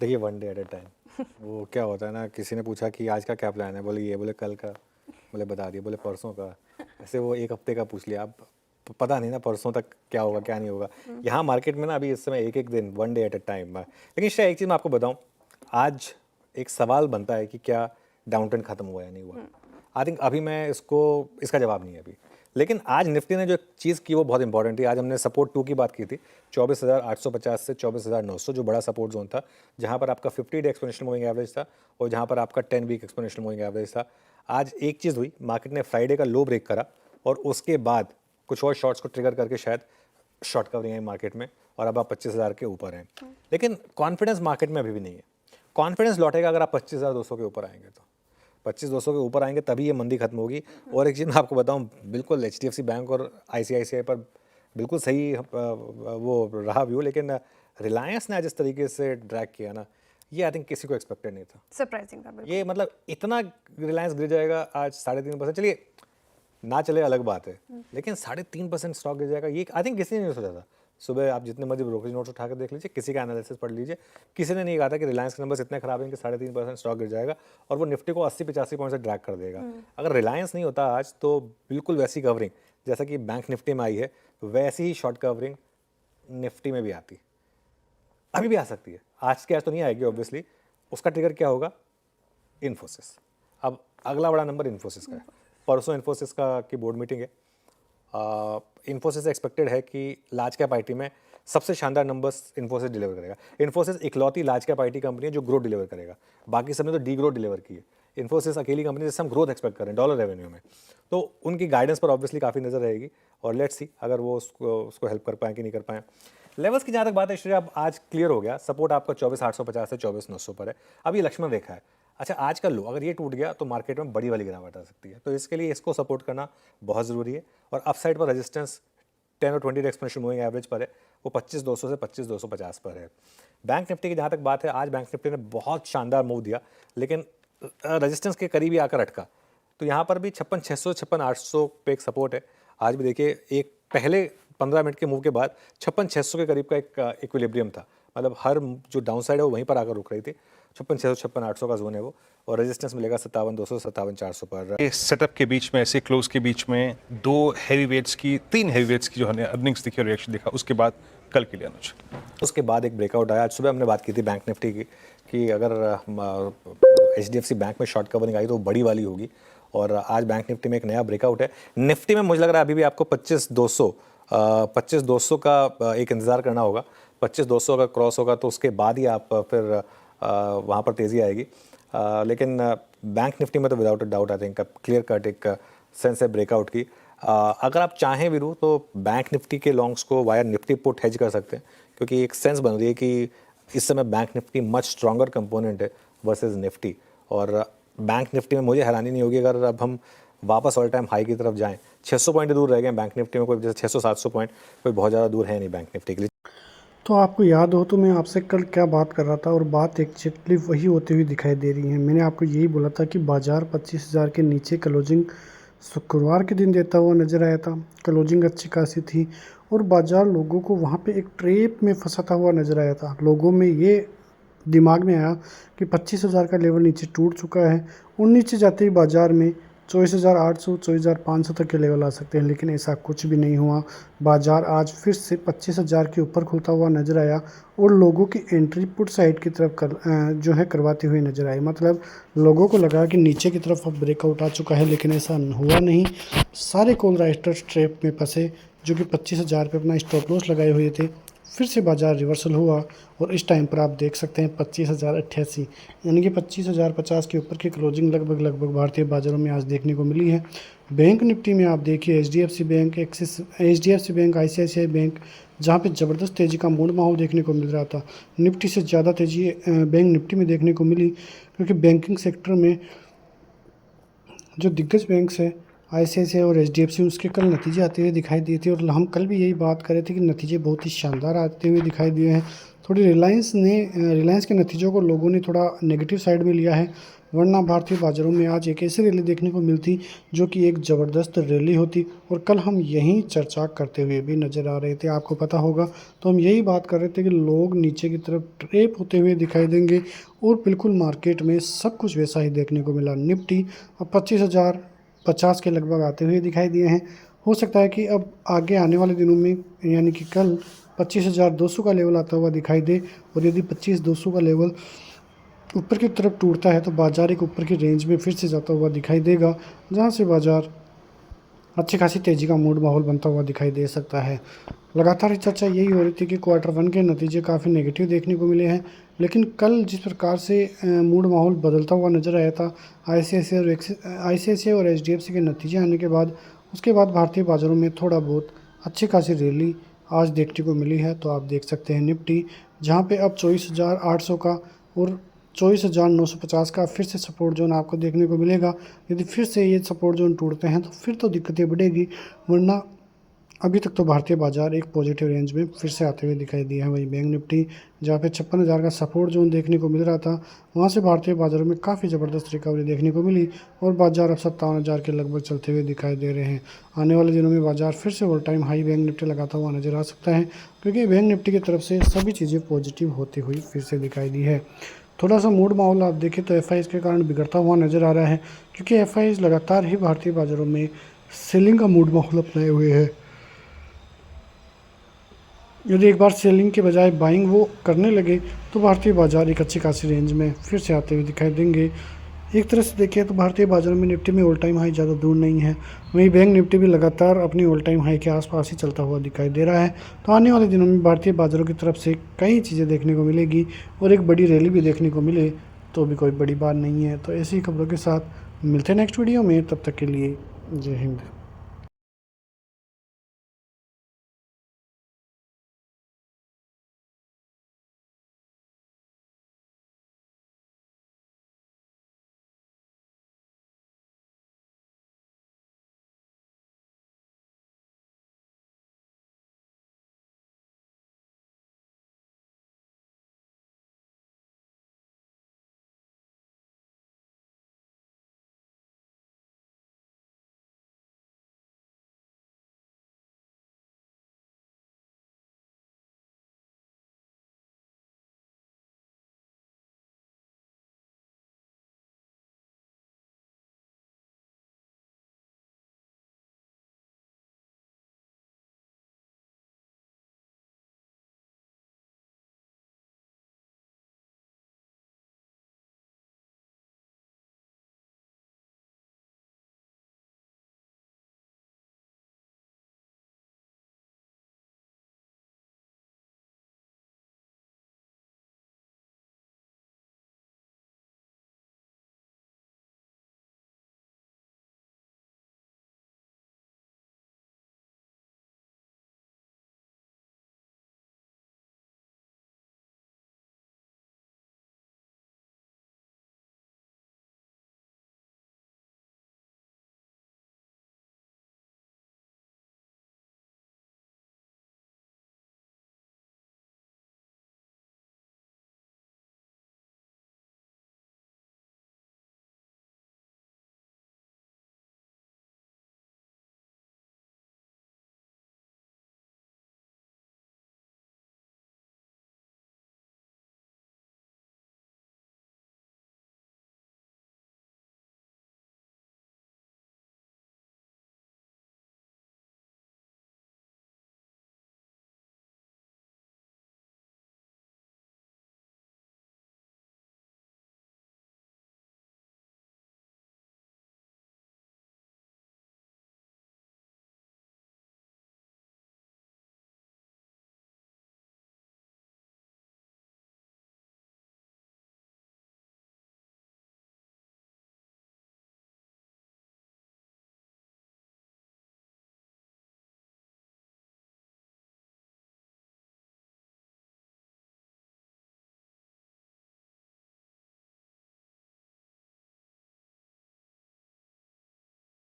देखिए, one day at a time. वो क्या होता है ना, किसी ने पूछा कि आज का क्या प्लान है, बोले ये, बोले कल का, बोले बता दिए, बोले परसों का। ऐसे वो एक हफ्ते का पूछ लिया, अब पता नहीं ना परसों तक क्या होगा क्या नहीं होगा। यहाँ मार्केट में ना अभी इस समय एक एक दिन, one day at a time. लेकिन शायद एक चीज़ मैं आपको बताऊँ, आज एक सवाल बनता है कि क्या डाउन ट्रेंड खत्म हुआ या नहीं हुआ। आई थिंक अभी मैं इसका जवाब नहीं है अभी। लेकिन आज निफ्टी ने जो चीज़ की वो बहुत इंपॉर्टेंट थी। आज हमने सपोर्ट 2 की बात की थी, 24,850 से 24,900, जो बड़ा सपोर्ट जोन था, जहां पर आपका 50 डे एक्सपोनेंशियल मूविंग एवरेज था और जहां पर आपका 10 वीक एक्सपोनेंशियल मूविंग एवरेज था। आज एक चीज़ हुई, मार्केट ने फ्राइडे का लो ब्रेक करा और उसके बाद कुछ और शॉर्ट्स को ट्रिगर करके शायद शॉर्ट कवरिंग है मार्केट में, और अब आप 25,000 के ऊपर हैं। लेकिन कॉन्फिडेंस मार्केट में अभी भी नहीं है। कॉन्फिडेंस लौटेगा अगर आप 25,200 के ऊपर आएंगे। तो 25,200 के ऊपर आएंगे तभी ये मंदी खत्म होगी। और एक चीज़ मैं आपको बताऊं, बिल्कुल HDFC बैंक और ICICI पर बिल्कुल सही वो रहा व्यू, लेकिन रिलायंस ने आज इस तरीके से ड्रैग किया ना, ये आई थिंक किसी को एक्सपेक्टेड नहीं था। सरप्राइजिंग था बिल्कुल। ये मतलब इतना रिलायंस गिर जाएगा आज 3.5%। चलिए ना चले अलग बात है, लेकिन 3.5% स्टॉक गिर जाएगा, ये आई थिंक किसी ने नहीं सोचा था। सुबह आप जितने मर्जी ब्रोकरेज नोट्स उठा कर देख लीजिए, किसी का एनालिसिस पढ़ लीजिए, किसी ने नहीं कहा था कि रिलायंस के नंबर्स इतने खराब हैं कि 3.5% स्टॉक गिर जाएगा और वो निफ्टी को 80-85 पॉइंट से ड्रैग कर देगा। अगर रिलायंस नहीं होता आज, तो बिल्कुल वैसी कवरिंग जैसा कि बैंक निफ्टी में आई है, वैसी ही शॉर्ट कवरिंग निफ्टी में भी आती, अभी भी आ सकती है। आज के आज तो नहीं आएगी ऑब्वियसली। उसका ट्रिगर क्या होगा? इन्फोसिस। अब अगला बड़ा नंबर इन्फोसिस का है। परसों इन्फोसिस का की बोर्ड मीटिंग है। इन्फोसिस एक्सपेक्टेड है कि लार्ज कैप आईटी में सबसे शानदार नंबर्स इन्फोसिस डिलीवर करेगा। इन्फोसिस इकलौती लार्ज कैप आईटी कंपनी है जो ग्रोथ डिलीवर करेगा, बाकी सबने तो डी ग्रोथ डिलीवर की है। इन्फोसिस अकेली कंपनी जिससे हम ग्रोथ एक्सपेक्ट कर रहे हैं डॉलर रेवेन्यू में, तो उनकी गाइडेंस पर ऑब्वियसली काफ़ी नज़र रहेगी और लेट्स सी अगर वो उसको हेल्प कर पाएँ कि नहीं कर पाएँ। लेवल्स की जहाँ तक बात है श्रेया, अब आज क्लियर हो गया, सपोर्ट आपका 24,850 से 24,900 पर है। अब ये लक्ष्मण रेखा है। अच्छा, आज का लो अगर ये टूट गया तो मार्केट में बड़ी वाली गिरावट आ सकती है, तो इसके लिए इसको सपोर्ट करना बहुत ज़रूरी है। और अपसाइड पर रेजिस्टेंस 10 और 20 एक्सपोनेंशियल मूविंग एवरेज पर है, वो 25,200 से 25,250 पर है। बैंक निफ्टी की जहाँ तक बात है, आज बैंक निफ्टी ने बहुत शानदार मूव दिया, लेकिन रेजिस्टेंस के करीब ही आकर अटका। तो यहाँ पर भी 56,600 56,800 पे एक सपोर्ट है। आज भी देखिए, एक पहले 15 मिनट के मूव के बाद 56,600 के करीब का एक इक्विलिब्रियम था, मतलब हर जो डाउन साइड है वो वहीं पर आकर रुक रही थी। 56,600 56,800 का जोन है वो, और रेजिस्टेंस मिलेगा 57,200 57,400 पर। इस सेटअप के बीच में, ऐसे क्लोज के बीच में तीन हैवी वेट्स की जो हमने अर्निंग्स दिखी और रिएक्शन दिखा, उसके बाद कल के लिए अनुज उसके बाद एक ब्रेकआउट आया। आज सुबह हमने बात की थी बैंक निफ्टी की कि अगर HDFC बैंक में शॉर्ट कवरिंग आई तो बड़ी वाली होगी, और आज बैंक निफ्टी में एक नया ब्रेकआउट है। निफ्टी में मुझे लग रहा है अभी भी आपको 25,200 का एक इंतज़ार करना होगा। 25,200 अगर क्रॉस होगा तो उसके बाद ही आप फिर वहाँ पर तेज़ी आएगी। लेकिन बैंक निफ्टी में तो without a doubt I think clear cut एक सेंस है ब्रेकआउट की। अगर आप चाहें वीरू तो बैंक निफ्टी के लॉन्ग्स को वाया निफ्टी पुट हेज कर सकते हैं, क्योंकि एक सेंस बन रही है कि इस समय bank Nifty much stronger component है वर्सेस निफ्टी। और बैंक निफ्टी में मुझे हैरानी नहीं होगी अगर अब हम वापस ऑल टाइम हाई की तरफ जाएं। 600 पॉइंट दूर रह गए बैंक निफ्टी में, कोई जैसे 600-700 पॉइंट कोई बहुत ज़्यादा दूर है नहीं बैंक निफ्टी के लिए। तो आपको याद हो तो मैं आपसे कल क्या बात कर रहा था, और बात एक्जेक्टली वही होती हुई दिखाई दे रही है। मैंने आपको यही बोला था कि बाज़ार 25,000 के नीचे क्लोजिंग शुक्रवार के दिन देता हुआ नज़र आया था। क्लोजिंग अच्छी खासी थी और बाज़ार लोगों को वहाँ पे एक ट्रैप में फंसाता हुआ नज़र आया था। लोगों में ये दिमाग में आया कि 25,000 का लेवल नीचे टूट चुका है और नीचे जाते ही बाज़ार में 24,800 24,500 तक के लेवल आ सकते हैं, लेकिन ऐसा कुछ भी नहीं हुआ। बाज़ार आज फिर से 25,000 के ऊपर खुलता हुआ नज़र आया और लोगों की एंट्री पुट साइड की तरफ जो है करवाती हुई नज़र आई। मतलब लोगों को लगा कि नीचे की तरफ अब ब्रेकआउट आ चुका है, लेकिन ऐसा हुआ नहीं। सारे कॉल राइटर्स ट्रैप में फंसे जो कि 25,000 पे अपना स्टॉप लॉस लगाए हुए थे। फिर से बाज़ार रिवर्सल हुआ और इस टाइम पर आप देख सकते हैं 25,088, यानी कि 25,050 के ऊपर की क्लोजिंग लगभग भारतीय बाज़ारों में आज देखने को मिली है। बैंक निफ्टी में आप देखिए HDFC bank, HDFC bank, ICICI bank, जहाँ पे ज़बरदस्त तेज़ी का मूड माहौल देखने को मिल रहा था। निफ्टी से ज़्यादा तेज़ी बैंक निफ्टी में देखने को मिली, क्योंकि बैंकिंग सेक्टर में जो दिग्गज बैंक्स हैं ICICI और HDFC उसके कल नतीजे आते हुए दिखाई दिए थे और हम कल भी यही बात कर रहे थे कि नतीजे बहुत ही शानदार आते हुए दिखाई दिए हैं। थोड़ी रिलायंस के नतीजों को लोगों ने थोड़ा नेगेटिव साइड में लिया है, वरना भारतीय बाज़ारों में आज एक ऐसी रैली देखने को मिलती जो कि एक ज़बरदस्त रैली होती और कल हम यही चर्चा करते हुए भी नज़र आ रहे थे। आपको पता होगा तो हम यही बात कर रहे थे कि लोग नीचे की तरफ ट्रेप होते हुए दिखाई देंगे और बिल्कुल मार्केट में सब कुछ वैसा ही देखने को मिला। निफ्टी अब 25,050 के लगभग आते हुए दिखाई दिए हैं। हो सकता है कि अब आगे आने वाले दिनों में यानी कि कल 25,200 का लेवल आता हुआ दिखाई दे और यदि 25,200 का लेवल ऊपर की तरफ टूटता है तो बाज़ार एक ऊपर की रेंज में फिर से जाता हुआ दिखाई देगा, जहां से बाज़ार अच्छी खासी तेज़ी का मूड माहौल बनता हुआ दिखाई दे सकता है। लगातार चर्चा यही हो रही थी कि क्वार्टर 1 के नतीजे काफ़ी नेगेटिव देखने को मिले हैं, लेकिन कल जिस प्रकार से मूड माहौल बदलता हुआ नज़र आया था ICICI और HDFC के नतीजे आने के बाद, उसके बाद भारतीय बाज़ारों में थोड़ा बहुत अच्छी खासी रैली आज देखने को मिली है। तो आप देख सकते हैं निफ्टी जहां पे अब 24,800 का और 24,950 का फिर से सपोर्ट जोन आपको देखने को मिलेगा। यदि फिर से ये सपोर्ट जोन टूटते हैं तो फिर तो दिक्कतें बढ़ेगी, वरना अभी तक तो भारतीय बाज़ार एक पॉजिटिव रेंज में फिर से आते हुए दिखाई दिया है। वहीं बैंक निफ्टी जहाँ पे 56,000 का सपोर्ट जोन देखने को मिल रहा था, वहाँ से भारतीय बाज़ारों में काफ़ी ज़बरदस्त रिकवरी देखने को मिली और बाज़ार अब 57,000 के लगभग चलते हुए दिखाई दे रहे हैं। आने वाले दिनों में बाज़ार फिर से all time high bank Nifty लगाता हुआ नज़र आ सकता है, क्योंकि बैंक निफ्टी की तरफ से सभी चीज़ें पॉजिटिव होती हुई फिर से दिखाई दी है। थोड़ा सा मूड माहौल आप देखें तो FIs के कारण बिगड़ता हुआ नज़र आ रहा है, क्योंकि FIs लगातार ही भारतीय बाज़ारों में सेलिंग का मूड माहौल अपनाए हुए है। यदि एक बार सेलिंग के बजाय बाइंग वो करने लगे तो भारतीय बाज़ार एक अच्छी खासी रेंज में फिर से आते हुए दिखाई देंगे। एक तरह से देखें तो भारतीय बाज़ारों में निफ्टी में ऑल टाइम हाई ज़्यादा दूर नहीं है, वहीं बैंक निफ्टी भी लगातार अपनी ऑल टाइम हाई के आसपास ही चलता हुआ दिखाई दे रहा है। तो आने वाले दिनों में भारतीय बाज़ारों की तरफ से कई चीज़ें देखने को मिलेगी और एक बड़ी रैली भी देखने को मिले तो भी कोई बड़ी बात नहीं है। तो ऐसी खबरों के साथ मिलते हैं नेक्स्ट वीडियो में, तब तक के लिए जय हिंद।